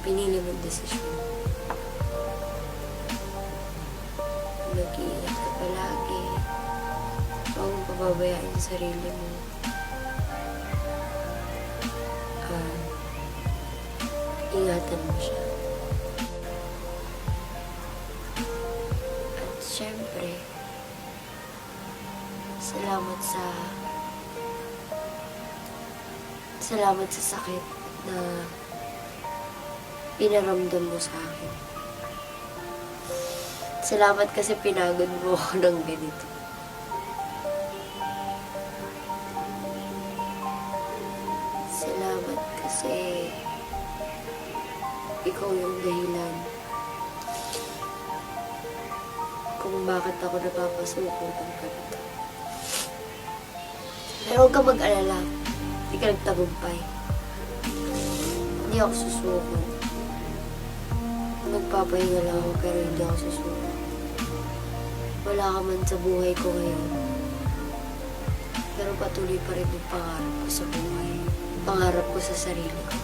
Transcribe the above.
pinili mong desisyon. Mag-iingat ka palagi. Huwag mong pababayaan sa sarili mo. Ingatan mo siya. At syempre, salamat sa sakit na pinaramdam mo sa akin. Salamat kasi pinagod mo ako ng ganito. Salamat kasi ikaw yung dahilan kung bakit ako napapasukot ng ganito. Pero huwag ka mag-alala. Hindi ka nagtagumpay. Hindi ako susuko. Magpapahinga lang ako pero hindi ako susuko. Wala ka man sa buhay ko ngayon. Pero patuloy pa rin yung pangarap ko sa buhay. Pangarap ko sa sarili ko.